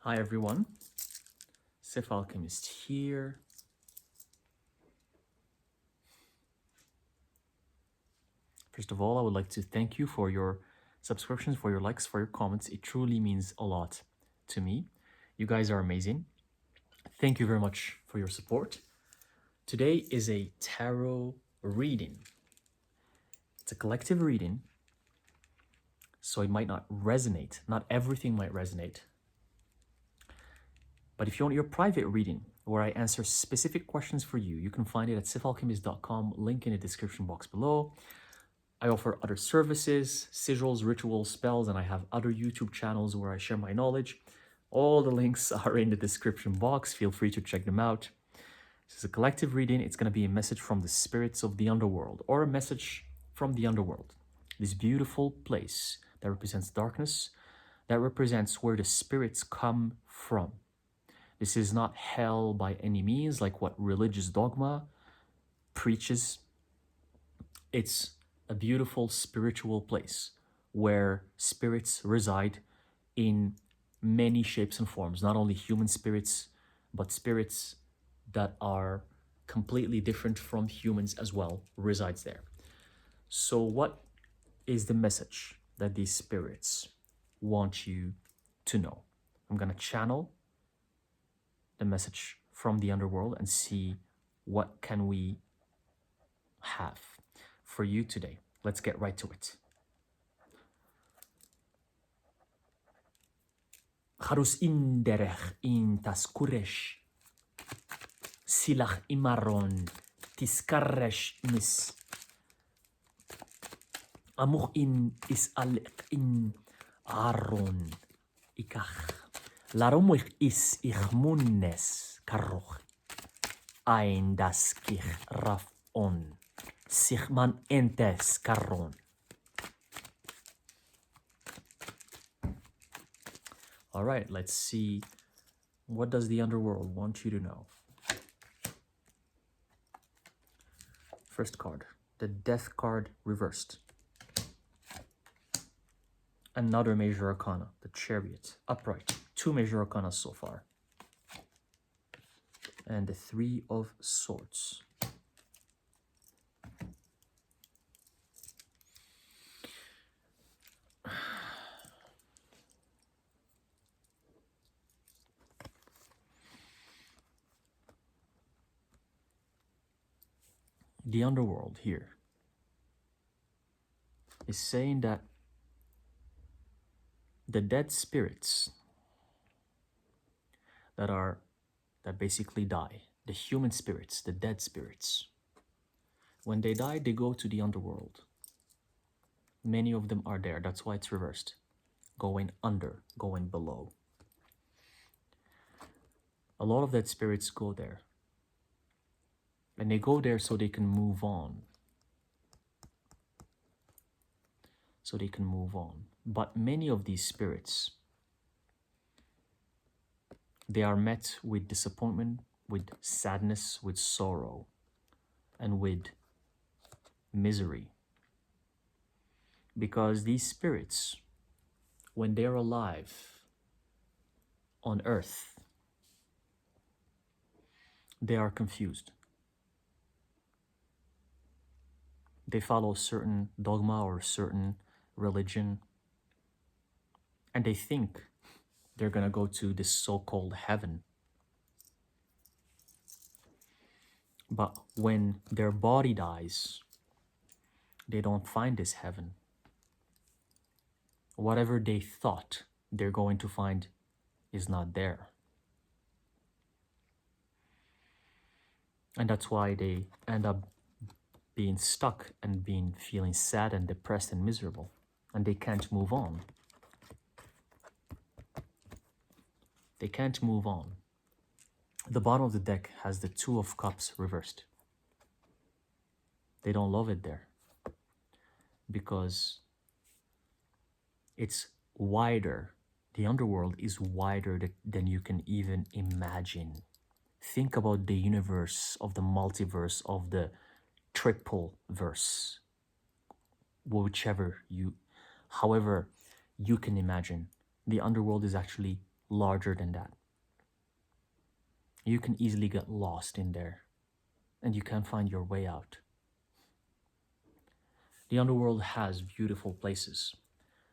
Hi everyone, Alchemist here. First of all, I would like to thank you for your subscriptions, for your likes, for your comments. It truly means a lot to me. You guys are amazing. Thank you very much for your support. Today is a tarot reading. It's a collective reading, so it might not resonate. Not everything might resonate. But if you want your private reading, where I answer specific questions for you, you can find it at sifalchemist.com, link in the description box below. I offer other services, sigils, rituals, spells, and I have other YouTube channels where I share my knowledge. All the links are in the description box. Feel free to check them out. This is a collective reading. It's going to be a message from the spirits of the underworld, or a message from the underworld. This beautiful place that represents darkness, that represents where the spirits come from. This is not hell by any means, like what religious dogma preaches. It's a beautiful spiritual place where spirits reside in many shapes and forms, not only human spirits, but spirits that are completely different from humans as well resides there. So what is the message that these spirits want you to know? I'm going to channel the message from the underworld and see what can we have for you today. Let's get right to it. Harus inderech in taskuresh silach imaron tiskarresh mis amuch in is alek in aron ikach laromuch is ich munnes karoch ein das kich raf on sich man entes karon. All right, let's see. What does the underworld want you to know? First card, the Death card reversed. Another major arcana, the Chariot, upright. 2 major arcana so far. And the 3 of Swords. The underworld here is saying that the dead spirits that basically die, the human spirits, the dead spirits, when they die, they go to the underworld. Many of them are there. That's why it's reversed. Going under, going below. A lot of dead spirits go there. And they go there so they can move on. So they can move on. But many of these spirits, they are met with disappointment, with sadness, with sorrow, and with misery. Because these spirits, when they're alive on earth, they are confused. They follow certain dogma or certain religion, and they think they're gonna go to this so-called heaven. But when their body dies, they don't find this heaven. Whatever they thought they're going to find is not there. And that's why they end up being stuck and feeling sad and depressed and miserable, and they can't move on. They can't move on. The bottom of the deck has the 2 of Cups reversed. They don't love it there because it's wider. The underworld is wider than you can even imagine. Think about the universe of the multiverse, of the triple verse, however you can imagine. The underworld is actually larger than that. You can easily get lost in there and you can't find your way out. The underworld has beautiful places,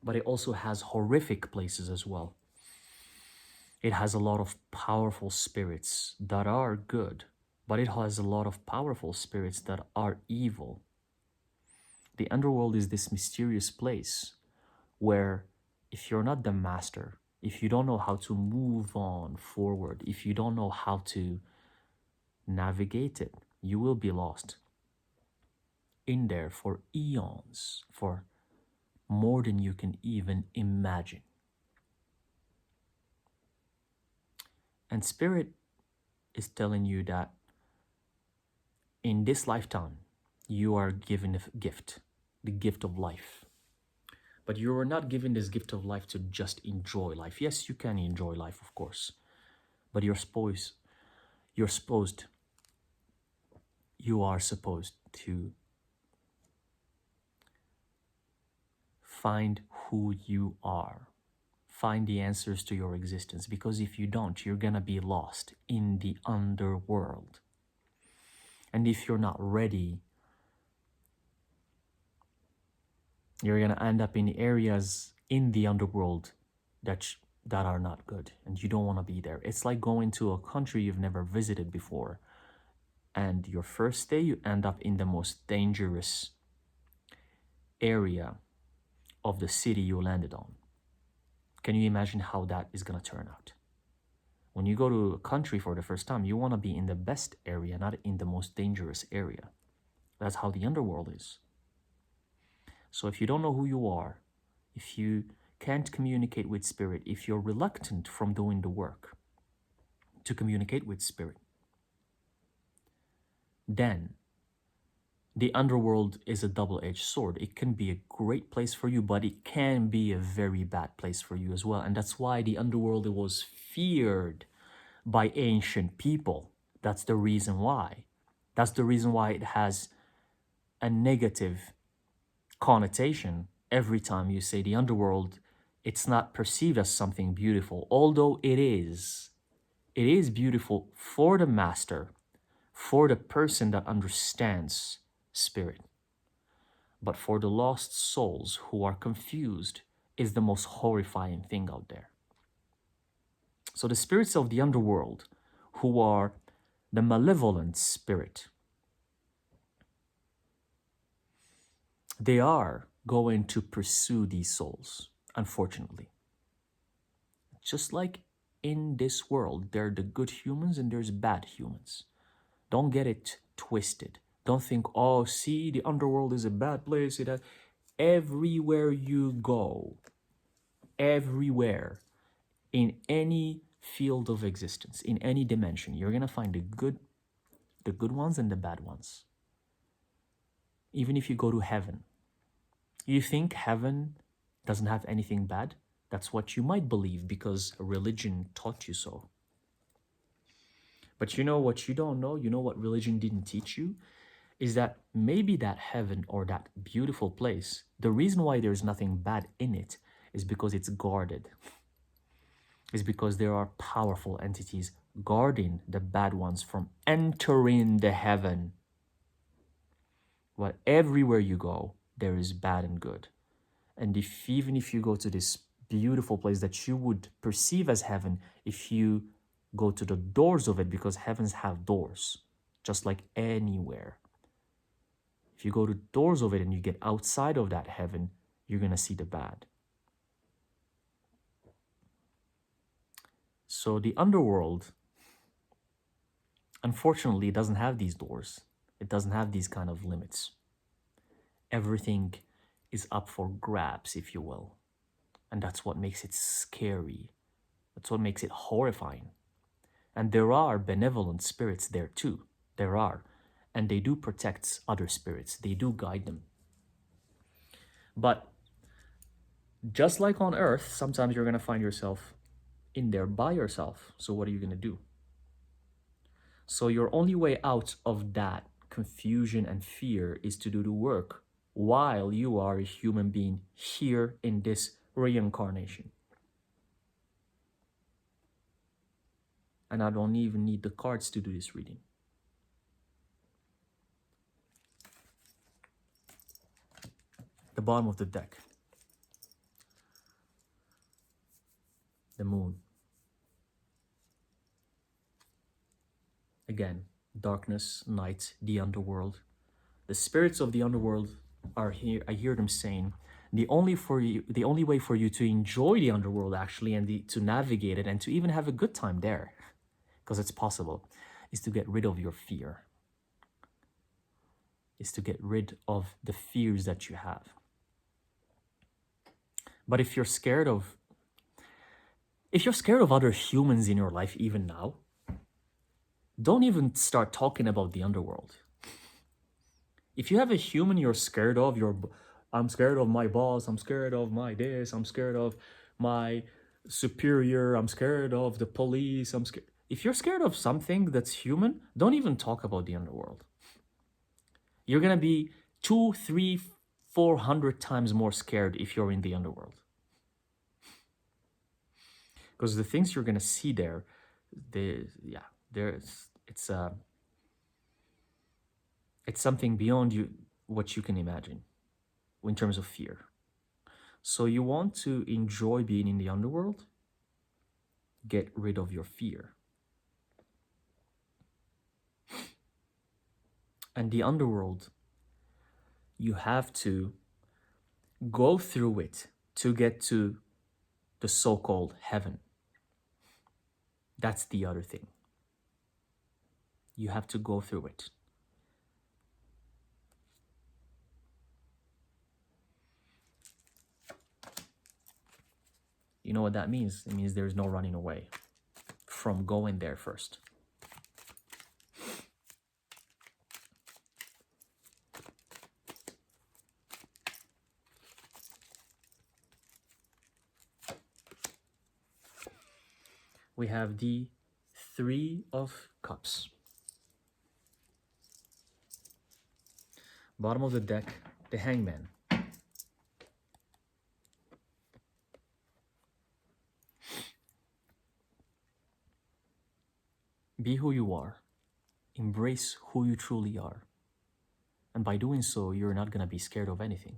but it also has horrific places as well. It has a lot of powerful spirits that are good, but it has a lot of powerful spirits that are evil. The underworld is this mysterious place where if you're not the master, if you don't know how to move on forward, if you don't know how to navigate it, you will be lost in there for eons, for more than you can even imagine. And Spirit is telling you that in this lifetime, you are given a gift, the gift of life. But you are not given this gift of life to just enjoy life. Yes, you can enjoy life, of course, but you are supposed to find who you are, find the answers to your existence, because if you don't, you're gonna be lost in the underworld. And if you're not ready, you're gonna end up in areas in the underworld that are not good, and you don't want to be there. It's like going to a country you've never visited before, and your first day you end up in the most dangerous area of the city you landed on. Can you imagine how that is gonna turn out? When you go to a country for the first time, you want to be in the best area, not in the most dangerous area. That's how the underworld is. So if you don't know who you are, if you can't communicate with Spirit, if you're reluctant from doing the work to communicate with Spirit, then the underworld is a double-edged sword. It can be a great place for you, but it can be a very bad place for you as well. And that's why the underworld was feared by ancient people. That's the reason why. That's the reason why it has a negative connotation. Every time you say the underworld, it's not perceived as something beautiful, although it is. It is beautiful for the master, for the person that understands Spirit. But for the lost souls who are confused, is the most horrifying thing out there. So the spirits of the underworld, who are the malevolent spirit, they are going to pursue these souls, unfortunately. Just like in this world, there are the good humans and there's bad humans. Don't get it twisted. Don't think, oh, see, the underworld is a bad place. Everywhere you go, everywhere, in any field of existence, in any dimension, you're going to find the good ones and the bad ones. Even if you go to heaven, you think heaven doesn't have anything bad? That's what you might believe because religion taught you so. But you know what you don't know? You know what religion didn't teach you? Is that maybe that heaven or that beautiful place, the reason why there's nothing bad in it is because it's guarded. Is because there are powerful entities guarding the bad ones from entering the heaven. Well, everywhere you go, there is bad and good. And even if you go to this beautiful place that you would perceive as heaven, if you go to the doors of it, because heavens have doors, just like anywhere. If you go to doors of it and you get outside of that heaven, you're going to see the bad. So the underworld, unfortunately, doesn't have these doors. It doesn't have these kind of limits. Everything is up for grabs, if you will. And that's what makes it scary. That's what makes it horrifying. And there are benevolent spirits there too. There are. And they do protect other spirits. They do guide them. But just like on Earth, sometimes you're going to find yourself in there by yourself. So what are you going to do? So your only way out of that confusion and fear is to do the work while you are a human being here in this reincarnation. And I don't even need the cards to do this reading. The bottom of the deck. The moon. Again, darkness, night, the underworld. The spirits of the underworld are here. I hear them saying, the only way for you to enjoy the underworld actually, and to navigate it and to even have a good time there, because it's possible, is to get rid of your fear. Is to get rid of the fears that you have. But if you're scared of other humans in your life even now, don't even start talking about the underworld. If you have a human you're scared of, I'm scared of my boss, I'm scared of my this, I'm scared of my superior, I'm scared of the police, I'm scared. If you're scared of something that's human, don't even talk about the underworld. You're gonna be 200, 300, 400 times more scared if you're in the underworld. Because the things you're gonna see there, it's something beyond what you can imagine in terms of fear. So you want to enjoy being in the underworld? Get rid of your fear. And the underworld, you have to go through it to get to the so-called heaven. That's the other thing. You have to go through it. You know what that means? It means there's no running away from going there first. We have the Three of Cups. Bottom of the deck, the Hangman. Be who you are. Embrace who you truly are. And by doing so, you're not going to be scared of anything.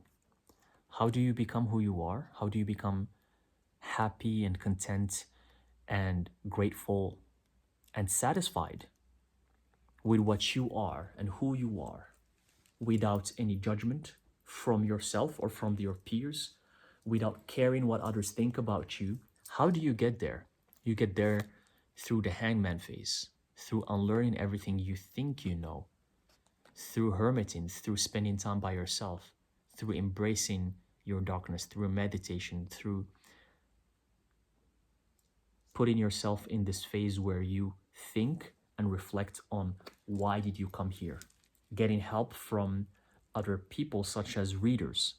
How do you become who you are? How do you become happy and content and grateful and satisfied with what you are and who you are, without any judgment from yourself or from your peers, without caring what others think about you? How do you get there? You get there through the Hangman phase, through unlearning everything you think you know, through hermiting, through spending time by yourself, through embracing your darkness, through meditation, through putting yourself in this phase where you think and reflect on why did you come here, getting help from other people such as readers,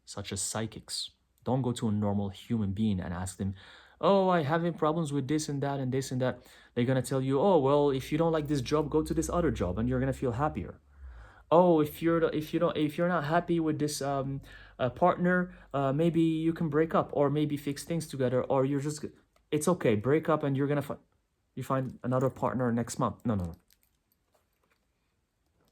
such as psychics. Don't go to a normal human being and ask them, oh, I'm having problems with this and that and this and that. They're gonna tell you, oh, well, if you don't like this job, go to this other job and you're gonna feel happier. Oh, if you're not happy with this partner, maybe you can break up, or maybe fix things together, or it's okay, break up and you're gonna find another partner next month. No.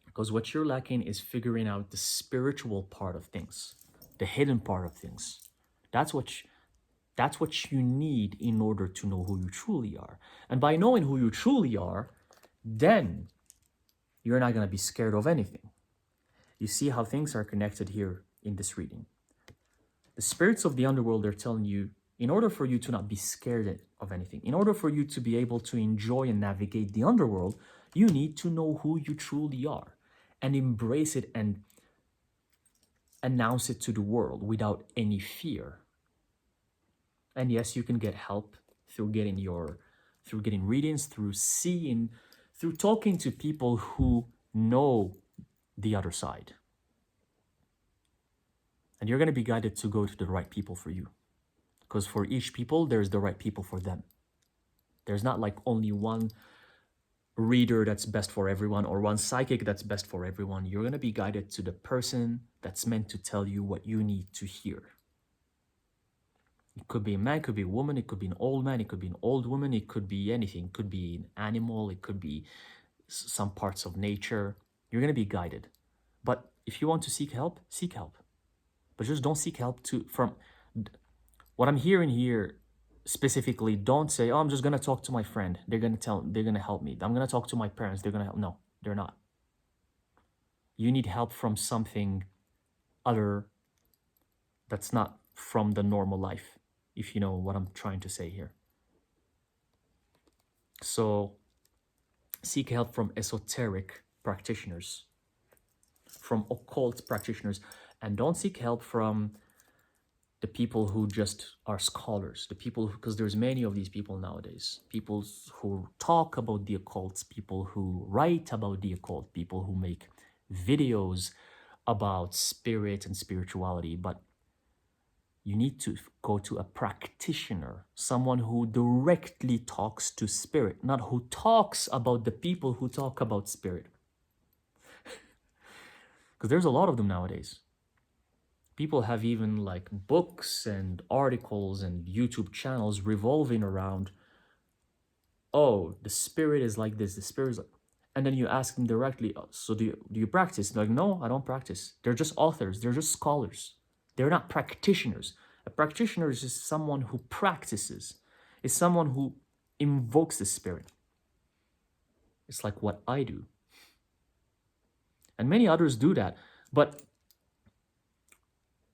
Because what you're lacking is figuring out the spiritual part of things, the hidden part of things. That's what you need in order to know who you truly are. And by knowing who you truly are, then you're not going to be scared of anything. You see how things are connected here in this reading. The spirits of the underworld are telling you, in order for you to not be scared of anything, in order for you to be able to enjoy and navigate the underworld, you need to know who you truly are and embrace it and announce it to the world without any fear. And yes, you can get help through getting readings, through talking to people who know the other side. And you're going to be guided to go to the right people for you. Because for each people, there's the right people for them. There's not like only one reader that's best for everyone or one psychic that's best for everyone. You're going to be guided to the person that's meant to tell you what you need to hear. It could be a man, it could be a woman, it could be an old man, it could be an old woman, it could be anything. It could be an animal, it could be some parts of nature. You're going to be guided. But if you want to seek help, seek help. But just don't seek help from what I'm hearing here specifically. Don't say, "Oh, I'm just going to talk to my friend. They're going to help me. I'm going to talk to my parents. They're going to help." No, they're not. You need help from something other that's not from the normal life, if you know what I'm trying to say here. So seek help from esoteric practitioners, from occult practitioners, and don't seek help from the people who just are scholars, the people, because there's many of these people nowadays, people who talk about the occult, people who write about the occult, people who make videos about spirit and spirituality. But you need to go to a practitioner, someone who directly talks to spirit, not who talks about the people who talk about spirit. Because there's a lot of them nowadays. People have even like books and articles and YouTube channels revolving around, oh, the spirit is like this, the spirit is like, and then you ask them directly, "Oh, so do you practice?" They're like, "No, I don't practice." They're just authors, they're just scholars. They're not practitioners. A practitioner is just someone who practices. It's someone who invokes the spirit. It's like what I do. And many others do that, but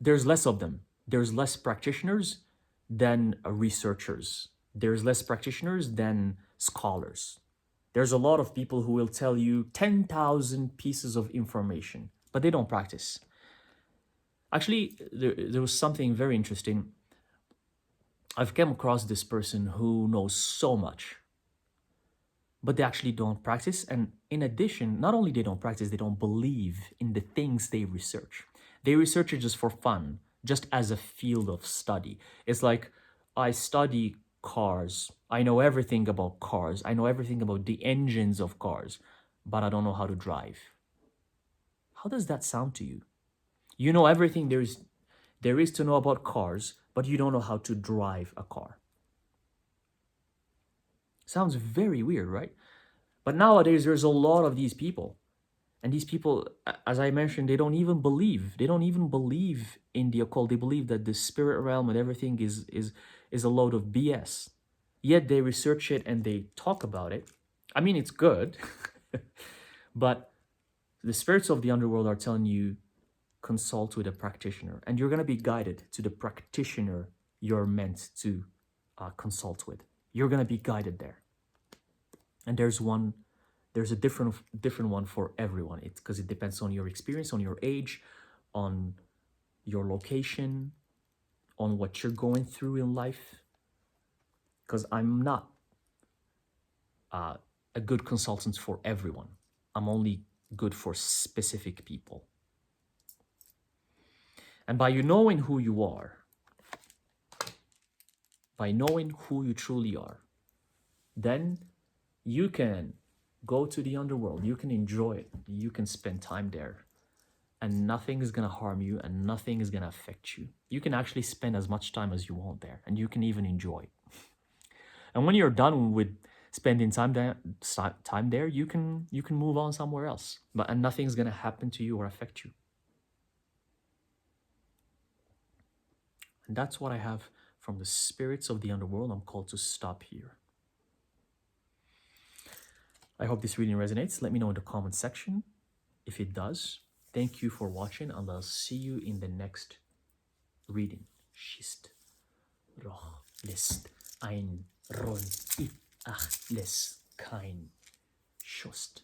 there's less of them. There's less practitioners than researchers. There's less practitioners than scholars. There's a lot of people who will tell you 10,000 pieces of information, but they don't practice. Actually, there was something very interesting. I've come across this person who knows so much, but they actually don't practice. And in addition, not only they don't practice, they don't believe in the things they research. They research it just for fun, just as a field of study. It's like, I study cars. I know everything about cars. I know everything about the engines of cars, but I don't know how to drive. How does that sound to you? You know everything there is to know about cars, but you don't know how to drive a car. Sounds very weird, right? But nowadays, there's a lot of these people. And these people, as I mentioned, they don't even believe. They don't even believe in the occult. They believe that the spirit realm and everything is a load of BS. Yet they research it and they talk about it. I mean, it's good. But the spirits of the underworld are telling you, consult with a practitioner. And you're going to be guided to the practitioner you're meant to consult with. You're going to be guided there. And there's a different one for everyone. It's because it depends on your experience, on your age, on your location, on what you're going through in life. Because I'm not a good consultant for everyone. I'm only good for specific people. And by you knowing who you are, by knowing who you truly are, then you can go to the underworld. You can enjoy it. You can spend time there. And nothing is going to harm you and nothing is going to affect you. You can actually spend as much time as you want there, and you can even enjoy. And when you're done with spending time there, you can move on somewhere else. And nothing's going to happen to you or affect you. And that's what I have from the spirits of the underworld. I'm called to stop here. I hope this reading resonates. Let me know in the comment section if it does. Thank you for watching, and I'll see you in the next reading. Schist, roch, list, ein, ron, it, ach, les, kein, schust.